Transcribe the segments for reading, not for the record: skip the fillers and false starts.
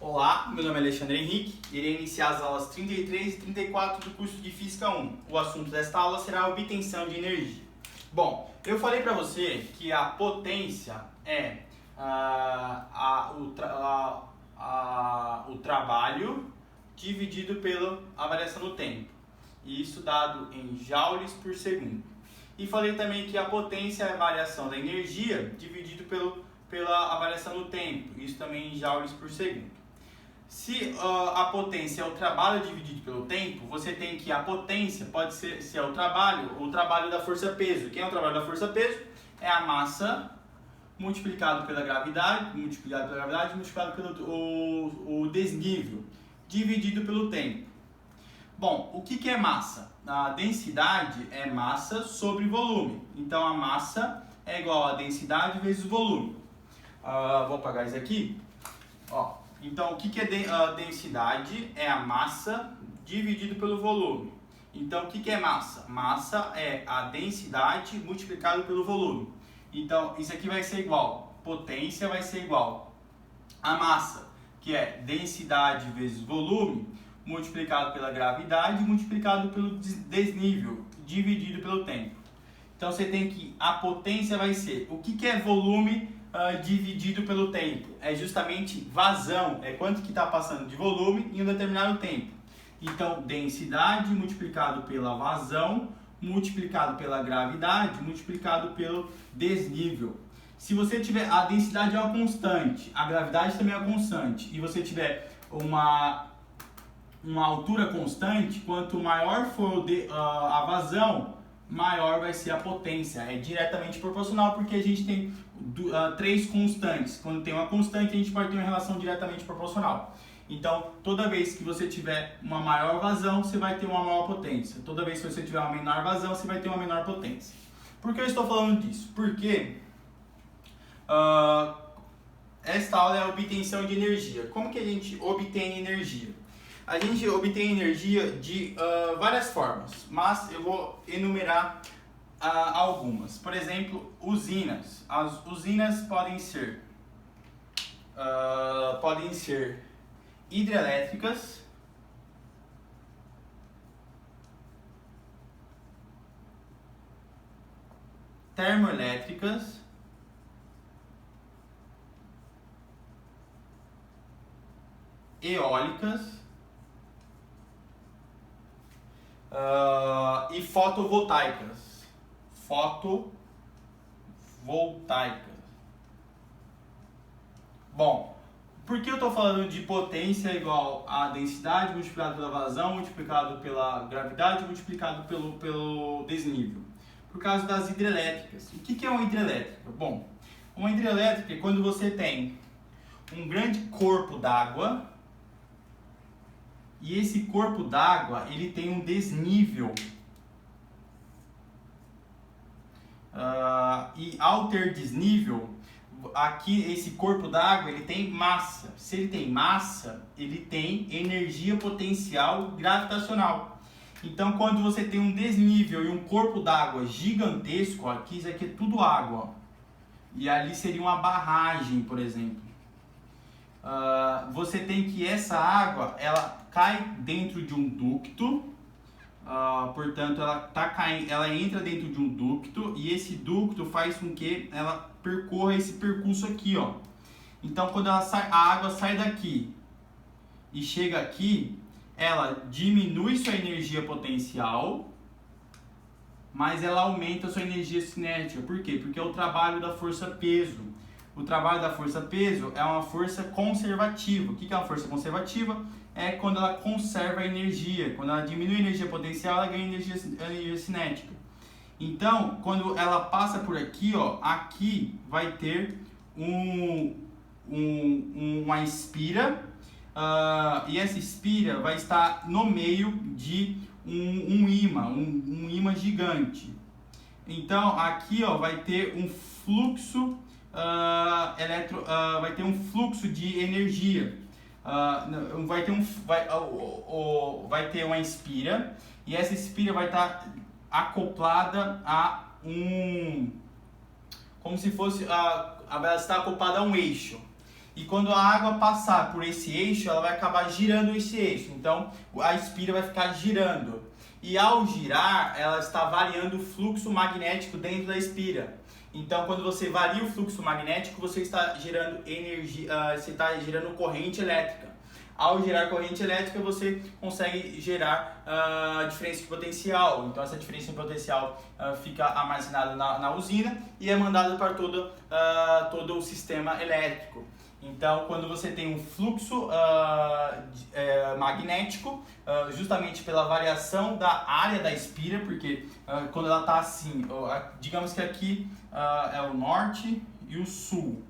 Olá, meu nome é Alexandre Henrique e irei iniciar as aulas 33 e 34 do curso de Física 1. O assunto desta aula será a obtenção de energia. Bom, eu falei para você que a potência é o trabalho dividido pela variação do tempo, e isso dado em joules por segundo. E falei também que a potência é a variação da energia dividido pela variação do tempo, isso também em joules por segundo. Se a potência é o trabalho dividido pelo tempo, você tem que a potência pode ser se é o trabalho da força-peso. Quem é o trabalho da força-peso? É a massa multiplicado pela gravidade, multiplicado pelo o desnível, dividido pelo tempo. Bom, o que é massa? A densidade é massa sobre volume. Então a massa é igual a densidade vezes volume. Vou apagar isso aqui. Então, o que é a densidade? É a massa dividido pelo volume. Então, o que é massa? Massa é a densidade multiplicado pelo volume. Então, isso aqui vai ser igual. Potência vai ser igual a massa, que é densidade vezes volume, multiplicado pela gravidade, multiplicado pelo desnível, dividido pelo tempo. Então, você tem que a potência vai ser o que é volume dividido pelo tempo. É justamente vazão, é quanto que está passando de volume em um determinado tempo. Então, densidade multiplicado pela vazão, multiplicado pela gravidade, multiplicado pelo desnível. Se você tiver, a densidade é uma constante, a gravidade também é uma constante, e você tiver uma altura constante, quanto maior for a vazão, maior vai ser a potência. É diretamente proporcional, porque a gente tem três constantes. Quando tem uma constante, a gente pode ter uma relação diretamente proporcional. Então, toda vez que você tiver uma maior vazão, você vai ter uma maior potência. Toda vez que você tiver uma menor vazão, você vai ter uma menor potência. Por que eu estou falando disso? Porque esta aula é a obtenção de energia. Como que a gente obtém energia? A gente obtém energia de várias formas, mas eu vou enumerar algumas. Por exemplo, usinas. As usinas podem ser hidrelétricas, termoelétricas, eólicas e fotovoltaicas. Bom, por que eu estou falando de potência igual a densidade multiplicado pela vazão, multiplicado pela gravidade, multiplicado pelo desnível? Por causa das hidrelétricas. O que é uma hidrelétrica? Bom, uma hidrelétrica é quando você tem um grande corpo d'água e esse corpo d'água ele tem um desnível. E ao ter desnível, aqui esse corpo d'água ele tem massa. Se ele tem massa, ele tem energia potencial gravitacional. Então, quando você tem um desnível e um corpo d'água gigantesco, aqui isso aqui é tudo água, e ali seria uma barragem, por exemplo. Você tem que essa água ela cai dentro de um ducto. Portanto, ela entra dentro de um ducto e esse ducto faz com que ela percorra esse percurso aqui, ó. Então, quando a água sai daqui e chega aqui, ela diminui sua energia potencial, mas ela aumenta sua energia cinética. Por quê? Porque é o trabalho da força-peso. O trabalho da força-peso é uma força conservativa. O que é uma força conservativa? É quando ela conserva a energia. Quando ela diminui a energia potencial, ela ganha energia cinética. Então, quando ela passa por aqui, ó, aqui vai ter uma espira, e essa espira vai estar no meio de um ímã gigante. Então, aqui, ó, vai ter um fluxo vai ter um fluxo de energia. Vai ter uma espira e essa espira vai estar acoplada a como se fosse ela está acoplada a um eixo. e quando a água passar por esse eixo, ela vai acabar girando esse eixo. Então a espira vai ficar girando. E ao girar, ela está variando o fluxo magnético dentro da espira. Então, quando você varia o fluxo magnético, você está gerando energia, você está gerando corrente elétrica. Ao gerar corrente elétrica, você consegue gerar diferença de potencial. Então, essa diferença de potencial fica armazenada na usina e é mandada para todo o sistema elétrico. Então, quando você tem um fluxo magnético, justamente pela variação da área da espira, porque quando ela está assim, digamos que aqui é o norte e o sul.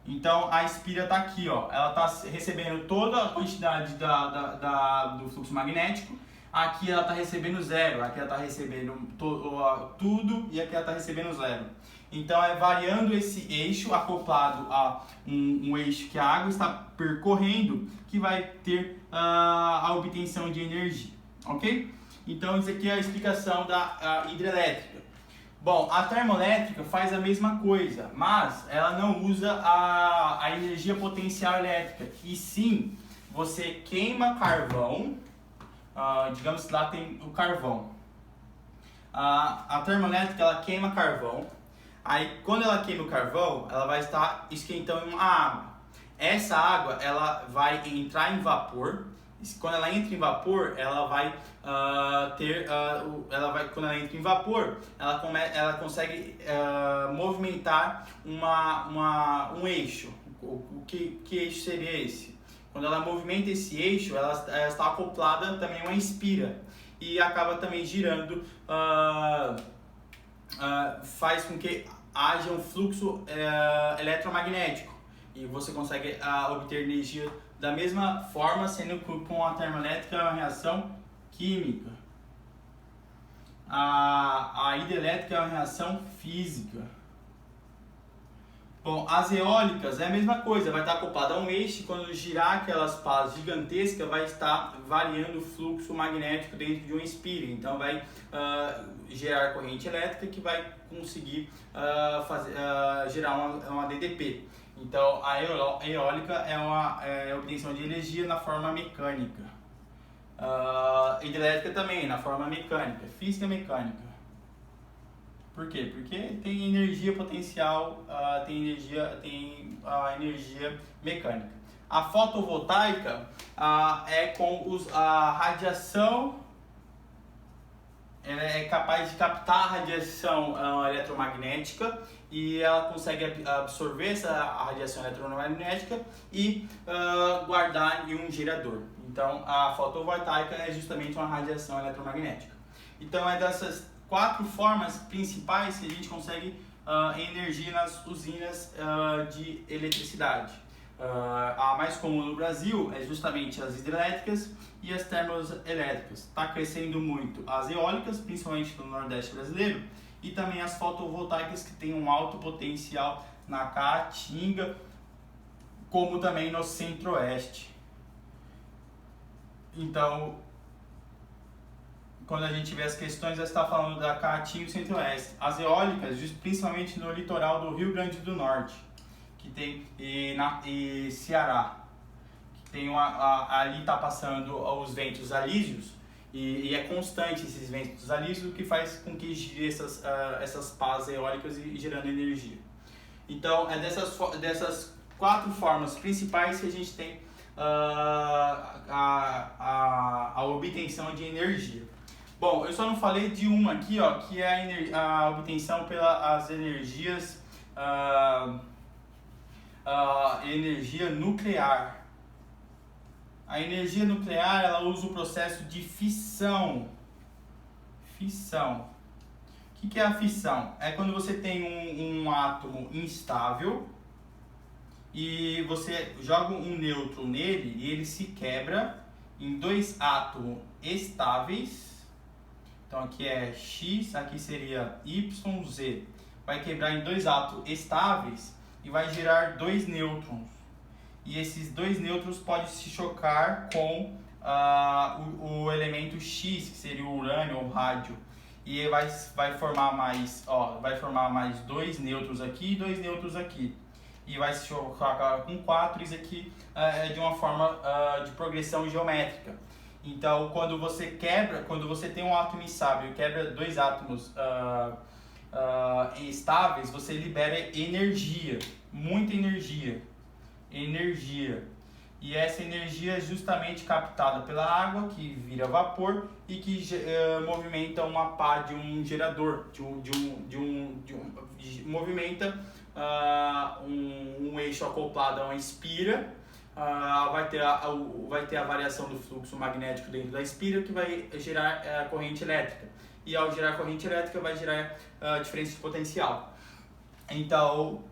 Então, a espira está aqui, ó, ela está recebendo toda a quantidade do fluxo magnético. Aqui ela está recebendo zero, aqui ela está recebendo tudo e aqui ela está recebendo zero. Então é variando esse eixo acoplado a um eixo que a água está percorrendo que vai ter a obtenção de energia, ok? Então isso aqui é a explicação da hidrelétrica. Bom, a termoelétrica faz a mesma coisa, mas ela não usa a energia potencial elétrica, e sim você queima carvão. Digamos que lá tem o carvão. A termoelétrica ela queima carvão. Aí quando ela queima o carvão, ela vai estar esquentando uma água. Essa água ela vai entrar em vapor. Quando ela entra em vapor, ela vai quando ela entra em vapor, ela consegue movimentar um eixo. Que eixo seria esse? Quando ela movimenta esse eixo, ela está acoplada também a uma espira e acaba também girando, faz com que haja um fluxo eletromagnético e você consegue obter energia da mesma forma, sendo que com a termoelétrica é uma reação química. A hidrelétrica é uma reação física. Bom, as eólicas é a mesma coisa, vai estar acoplada a um eixo e quando girar aquelas pás gigantescas vai estar variando o fluxo magnético dentro de um espira. Então vai gerar corrente elétrica que vai conseguir gerar uma DDP. Então a eólica é uma obtenção de energia na forma mecânica. Hidrelétrica também, na forma mecânica, física mecânica. Por quê? Porque tem energia potencial, tem energia mecânica. A fotovoltaica é com a radiação, ela é capaz de captar a radiação eletromagnética e ela consegue absorver essa radiação eletromagnética e guardar em um gerador. Então a fotovoltaica é justamente uma radiação eletromagnética. Então é dessas 4 formas principais que a gente consegue energia nas usinas de eletricidade. A mais comum no Brasil é justamente as hidrelétricas e as termoelétricas. Está crescendo muito as eólicas, principalmente no Nordeste brasileiro, e também as fotovoltaicas que têm um alto potencial na Caatinga, como também no Centro-Oeste. Então, quando a gente vê as questões, já está falando da Caatinga e Centro-Oeste. As eólicas, principalmente no litoral do Rio Grande do Norte, que tem e Ceará, que tem ali está passando os ventos alísios e é constante esses ventos alísios, o que faz com que gire essas pás eólicas e gerando energia. Então é dessas 4 formas principais que a gente tem a obtenção de energia. Bom, eu só não falei de uma aqui, ó, que é a obtenção pelas energias energia nuclear. A energia nuclear ela usa o processo de fissão. Fissão. O que é a fissão? É quando você tem um átomo instável e você joga um nêutron nele e ele se quebra em 2 átomos estáveis. Então aqui é X, aqui seria Y, Z. Vai quebrar em 2 átomos estáveis e vai gerar 2 nêutrons. E esses 2 nêutrons podem se chocar com o elemento X, que seria o urânio ou rádio. E vai formar mais 2 nêutrons aqui e 2 nêutrons aqui. e vai se chocar com 4, isso aqui é de uma forma de progressão geométrica. Então, quando você tem um átomo instável e quebra dois átomos estáveis, você libera energia, muita energia. E essa energia é justamente captada pela água, que vira vapor e que movimenta uma pá de um gerador, movimenta um eixo acoplado a uma espira. Vai ter a variação do fluxo magnético dentro da espira, que vai gerar corrente elétrica. E ao gerar corrente elétrica vai gerar diferença de potencial. Então,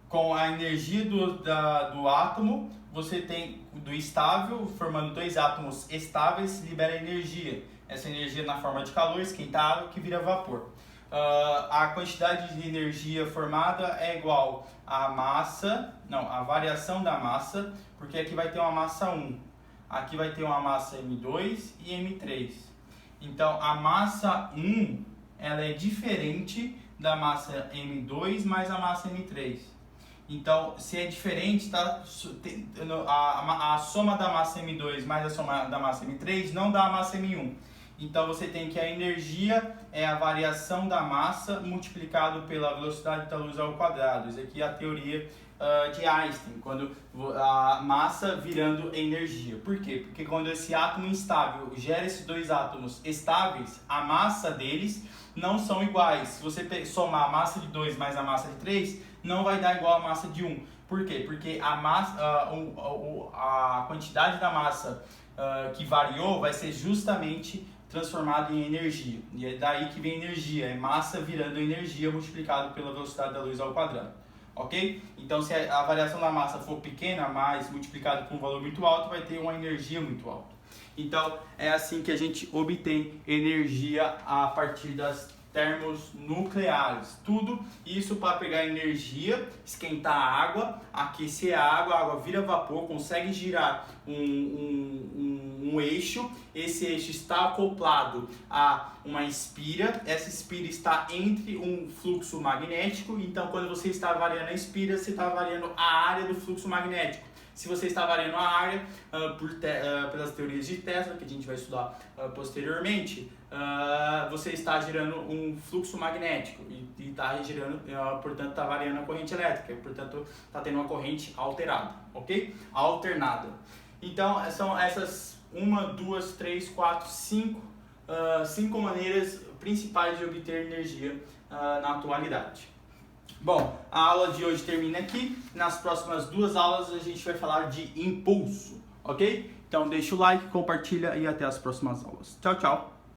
com a energia do átomo, você tem do estável, formando dois átomos estáveis, libera energia. Essa energia na forma de calor, esquenta a água, que vira vapor. A quantidade de energia formada é igual à a variação da massa, porque aqui vai ter uma massa 1, aqui vai ter uma massa M2 e M3. Então, a massa 1 ela é diferente da massa M2 mais a massa M3. Então, se é diferente, tá, a soma da massa M2 mais a soma da massa M3 não dá a massa M1. Então, você tem que a energia é a variação da massa multiplicado pela velocidade da luz ao quadrado. Isso aqui é a teoria de Einstein, quando a massa virando energia. Por quê? Porque quando esse átomo instável gera esses dois átomos estáveis, a massa deles não são iguais. Se você somar a massa de 2 mais a massa de 3, não vai dar igual a massa de 1. Por quê? Porque a quantidade da massa que variou vai ser justamente transformada em energia. E é daí que vem energia, é massa virando energia multiplicado pela velocidade da luz ao quadrado. Ok? Então, se a variação da massa for pequena, mas multiplicado por um valor muito alto, vai ter uma energia muito alta. Então, é assim que a gente obtém energia a partir das termonucleares. Tudo isso para pegar energia, esquentar a água, aquecer a água vira vapor, consegue girar um eixo. Esse eixo está acoplado a uma espira. Essa espira está entre um fluxo magnético. Então, quando você está variando a espira, você está variando a área do fluxo magnético. Se você está variando a área pelas teorias de Tesla, que a gente vai estudar posteriormente, você está gerando um fluxo magnético e está gerando, portanto, está variando a corrente elétrica, portanto, está tendo uma corrente alterada, ok? Alternada. Então, são essas 1, 2, 3, 4, 5 maneiras principais de obter energia na atualidade. Bom, a aula de hoje termina aqui. Nas próximas 2 aulas a gente vai falar de impulso, ok? Então deixa o like, compartilha e até as próximas aulas. Tchau, tchau!